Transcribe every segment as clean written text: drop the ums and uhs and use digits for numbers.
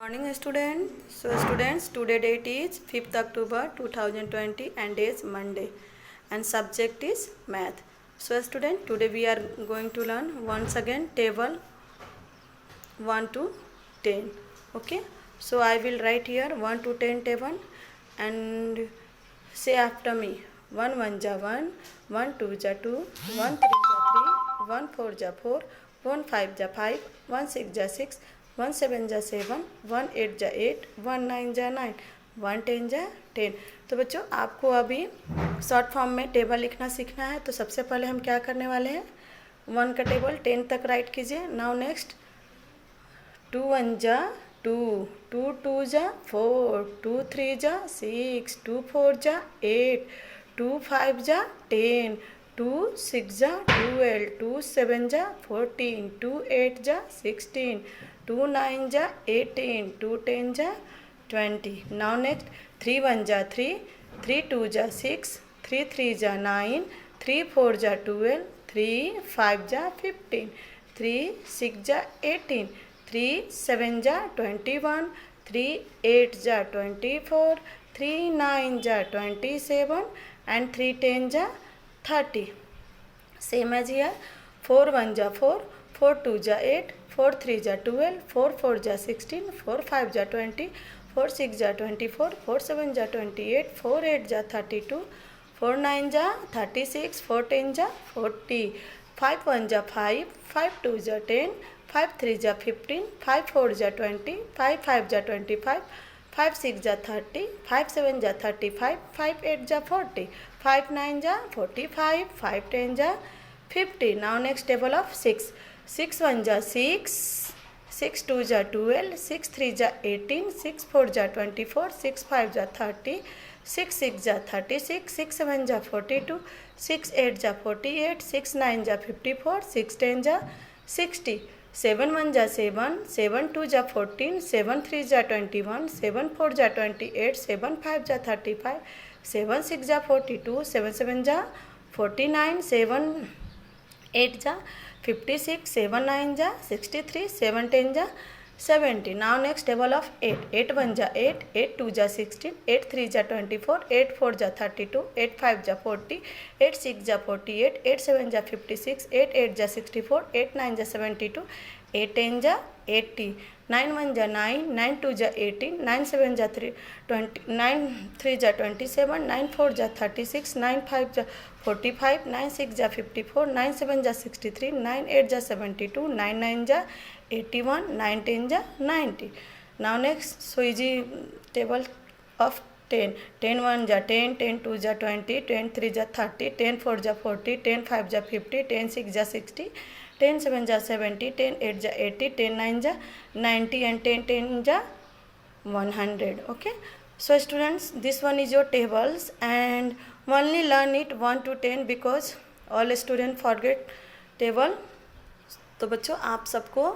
Morning students. So students, today date is 5th October 2020 and day is Monday and subject is math. So student, today we are going to learn once again table 1 to 10. Okay. So I will write here 1 to 10 table and say after me. 1 1 ja 1, 1 2 ja 2, 1 3 ja 3, 1 4 ja 4, 1 5 ja 5, 1 6 ja 6, 1 7 जा 7, 1 8 जा 8, 1 9 जा 9, 1 10 जा 10। तो बच्चों आपको अभी short form में table लिखना सीखना है। तो सबसे पहले हम क्या करने वाले हैं, 1 का टेबल 10 तक राइट कीजिए। नाउ नेक्स्ट 2 1 जा 2, 2 2 जा 4, 2 3 जा 6, 2 4 जा 8, 2 5 जा 10, 2 6 जा 12, 2 7 जा 14, 2 8 जा 16, 2 9 जा 18, 2 10 जा 20। नाउ नेक्स्ट 3 1 जा 3, 3 2 जा 6, 3 3 जा 9, 3 4 जा 12, 3 5 जा 15, 3 6 जा 18, 3 7 जा 21, 3 8 जा 24, 3 9 जा 27 and 3 10 जा 30। Same as here 4 1 जा 4, 4 2 जा 8, 4 3 जा 12, 4 4 जा 16, 4 5 जा 20, 4 6 जा 24, 4 7 जा 28, 4 8 जा 32, 4 9 जा 36, 4 10 जा 40, 5 1 जा 5, 5 2 जा 10, 5 3 जा 15, 5 4 जा 20, 5 5 जा 25, 5 6 जा 30, 5 7 जा 35, 5 8 जा 40, 5 9 जा 45, 5 10 जा 50। Now next table of 6, 6 1 जा 6, 6 2 जा 12, 6 3 जा 18, 6 4 जा 24, 6 5 जा 30, 6 6 जा 36, 6 7 जा 42, 6 8 जा 48, 6 9 जा 54, 6 10 जा 60, 7 1 जा 7, 7 2 जा 14, 7 3 जा 21, 7 4 जा 28, 7 5 जा 35, 7 6 जा 42, 7 7 जा 49, 7 8 जा 56, 7 9 जा 63, 7 10 जा 70। Now next table of 8, 8 1 जा 8, 8 2 जा 16, 8 3 जा 24, 8 4 जा 32, 8 5 जा 40, 8 6 जा 48, 8 7 जा 56, 8 8 जा 64, 8 9 जा 72, 8 10 जा 80, 9 1 जा 9, 9 2 जा 18, 9 7 जा 20, 9 3 जा 27, 9 4 जा 36, 9 5 जा 45, 9 6 जा 54, 9 7 जा 63, 9 8 जा 72, 9 9 जा 81, 9 10 जा 90। Now next Suiji table of 10, 10 1 जा 10, 10 2 जा 20, 10 3 जा 30, 10 4 जा 40, 10 5 जा 50, 10 6 जा 60, 10 7 जा 70, 10 8 जा 80, 10 9 जा 90 and 10 10 जा 100। Okay, so students, this one is your tables and only learn it 1 to 10 because all students forget table। तो बच्चों आप सबको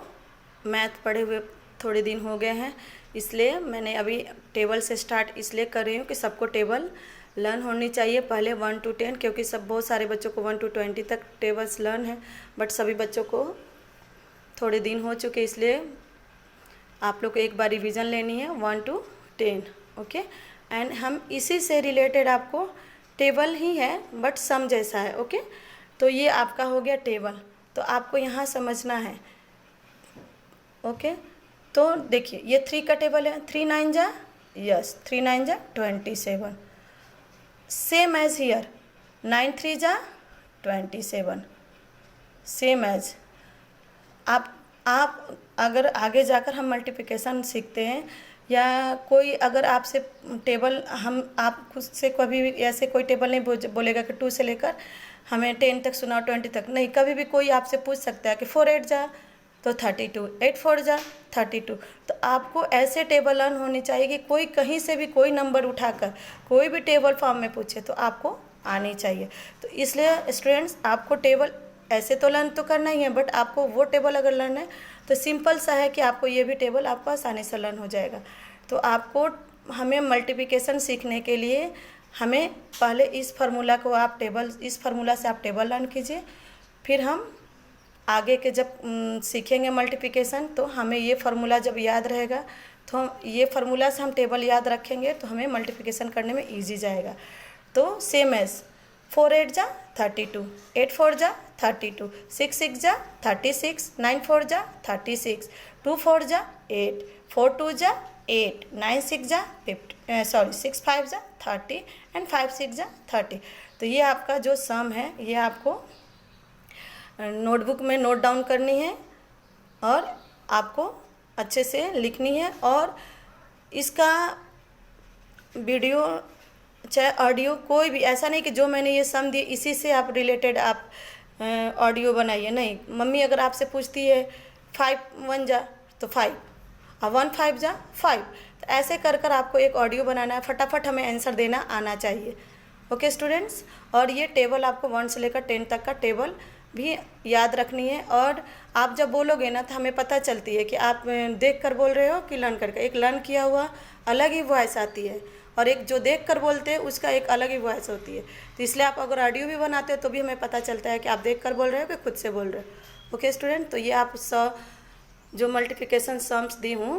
मैथ पढ़े हुए थोड़े दिन हो गए हैं, इसलिए मैंने अभी टेबल से स्टार्ट इसलिए कर रही हूँ कि सबको टेबल लर्न होनी चाहिए पहले 1 to 10, क्योंकि सब बहुत सारे बच्चों को 1 to 20 तक टेबल्स लर्न है, बट सभी बच्चों को थोड़े दिन हो चुके, इसलिए आप लोग को एक बार रिवीजन लेनी है 1 to 10। ओके, एंड हम इसी से रिलेटेड आपको टेबल ही है बट सम जैसा है। ओके, तो ये आपका हो गया टेबल, तो आपको यहाँ समझना है। ओके, तो देखिए ये 3 का टेबल है, 3 9 जा 3 9 जा 27, सेम एज हियर 9 3 जा 27, सेम एज आप अगर आगे जाकर हम मल्टीप्लिकेशन सीखते हैं या कोई अगर आपसे टेबल आप खुद से कभी भी ऐसे कोई टेबल नहीं बोलेगा कि 2 से लेकर हमें 10 तक सुनाओ 20 तक नहीं, कभी भी कोई आपसे पूछ सकता है कि 4 8 जा तो 32, 8 4 जा 32। तो आपको ऐसे टेबल लर्न होनी चाहिए कि कोई कहीं से भी कोई नंबर उठाकर कोई भी टेबल फॉर्म में पूछे तो आपको आनी चाहिए। तो इसलिए स्टूडेंट्स आपको टेबल ऐसे तो लर्न तो करना ही है, बट आपको वो टेबल अगर लर्न है तो सिंपल सा है कि आपको ये भी टेबल आपको आसानी से लर्न हो जाएगा। तो आपको हमें मल्टीप्लिकेशन सीखने के लिए हमें पहले इस फार्मूला से आप टेबल लर्न कीजिए, फिर हम आगे के जब सीखेंगे मल्टीप्लिकेशन तो हमें ये फार्मूला जब याद रहेगा तो हम ये फार्मूला से हम टेबल याद रखेंगे तो हमें मल्टीप्लिकेशन करने में ईजी जाएगा। तो सेम एज 4 8 जा 32, 8 4 जा 32, 6 6 जा 36, 9 4 जा 36, 2 4 जा 8, 4 2 जा 8, 9 6 जा 6 5 जा 30 एंड 5 6 जा 30। तो ये आपका जो सम है ये आपको नोटबुक में नोट डाउन करनी है और आपको अच्छे से लिखनी है। और इसका वीडियो चाहे ऑडियो कोई भी ऐसा नहीं कि जो मैंने ये सम दिए इसी से आप रिलेटेड आप ऑडियो बनाइए, नहीं। मम्मी अगर आपसे पूछती है 5 1 जा तो 5 और 1 5 जा 5, तो ऐसे कर कर आपको एक ऑडियो बनाना है, फटाफट हमें आंसर देना आना चाहिए। ओके स्टूडेंट्स, और ये टेबल आपको 1 से लेकर 10 तक का टेबल भी याद रखनी है। और आप जब बोलोगे ना तो हमें पता चलती है कि आप देख कर बोल रहे हो कि लर्न करके। एक लर्न किया हुआ अलग ही वॉइस आती है और एक जो देख कर बोलते हैं उसका एक अलग ही वॉइस होती है। तो इसलिए आप अगर ऑडियो भी बनाते हो तो भी हमें पता चलता है कि आप देख कर बोल रहे हो कि खुद से बोल रहे हो। ओके स्टूडेंट, तो ये आप जो मल्टीप्लिकेशन सम्स दी हूँ,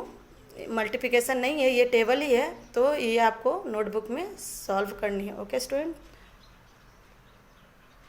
मल्टीप्लिकेशन नहीं है, ये टेबल ही है, तो ये आपको नोटबुक में सॉल्व करनी है। Okay student.